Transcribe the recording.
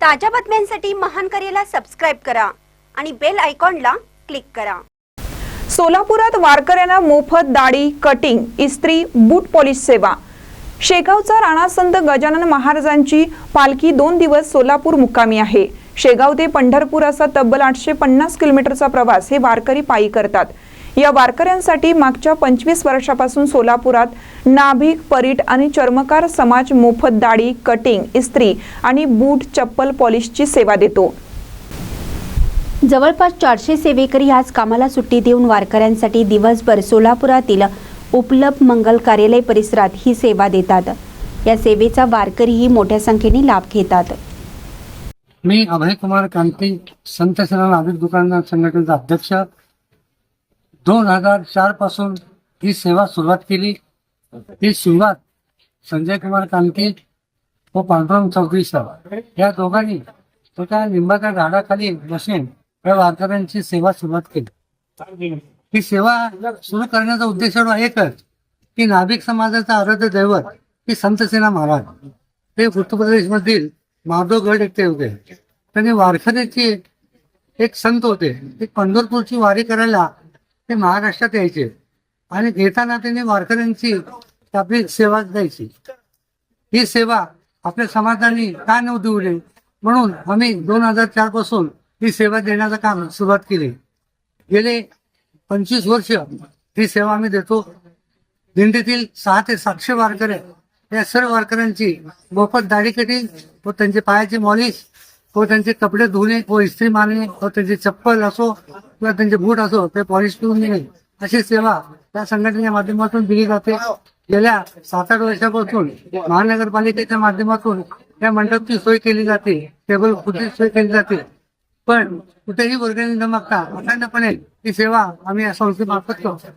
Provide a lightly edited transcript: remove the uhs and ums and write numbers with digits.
ताज्या बातम्यांसाठी महान करेला सबस्क्राइब करा आणि बेल आयकॉनला क्लिक करा। सोलापुरात वारकऱ्यांना मोफत दाढी, कटिंग, इस्त्री, बूट पॉलिश सेवा। शेगावचा राणासंत गजानन महाराजांची पालखी 2 दिवस सोलापूर मुक्कामी आहे। शेगाव ते पंढरपूर असा तब्बल 850 किलोमीटरचा प्रवास हे वारकरी पायी करतात। या वारकऱ्यांसाठी मागच्या 25 वर्षापासून सोलापुरात नाभिक, परीट आणि चर्मकार समाज मोफत दाढी, कटिंग, इस्त्री आणि बूट, चप्पल पॉलिशची सेवा देतो। जवळपास 400 सेवेकरी आज कामाला सुट्टी देऊन वारकऱ्यांसाठी दिवसभर सोलापुरातील उपलब्ध मंगल कार्यालय परिसरात ही सेवा देतात। या सेवेचा वारकरीही मोठ्या संख्येने लाभ घेतात। मी अभय कुमार कांती, संत सेना नाभिक दुकानदार संघटनेचा अध्यक्ष। 2004 पासून ही सेवा सुरुवात केली। ही सुरुवात संजय कुमार कांती व पांडुरंग चौधरी सर या दोघांनी एका लिंबाच्या झाडाखाली बसून या वारकऱ्यांची सेवा सुरुवात केली। ही सेवा सुरू करण्याचा उद्देश एकच की नाभिक समाजाचा आराध्य दैवत ही संत सेना महाराज हे उत्तर प्रदेश मधील माधवगड येथे होते। त्यांनी वारकऱ्याची एक संत होते, ते पंढरपूरची वारी करायला ते महाराष्ट्रात यायचे आणि येताना त्यांनी वारकऱ्यांची आपली सेवा द्यायची। ही सेवा आपल्या समाजाने का न देऊ नये म्हणून आम्ही 2004 पासून ही सेवा देण्याचं काम सुरुवात केली। गेले 25 वर्ष ही सेवा आम्ही देतो। दिंडीतील 600 ते 700 वारकरी या सर्व वारकऱ्यांची मोफत दाढी कटिंग व त्यांचे पायाची मॉलिश व त्यांचे कपडे धुणे व इस्त्री मारणे व त्यांचे चप्पल असो किंवा त्यांचे बूट असो ते पॉलिश करून देणे अशी सेवा त्या संघटनेच्या माध्यमातून दिली जाते। गेल्या 7-8 वर्षापासून महानगरपालिकेच्या माध्यमातून या मंडपची सोय केली जाते, टेबल खुर्ची सोय केली जाते, पण कुठेही वर्गणी न मागता अखंडपणे ही सेवा आम्ही या संस्थेमार्फत करतो।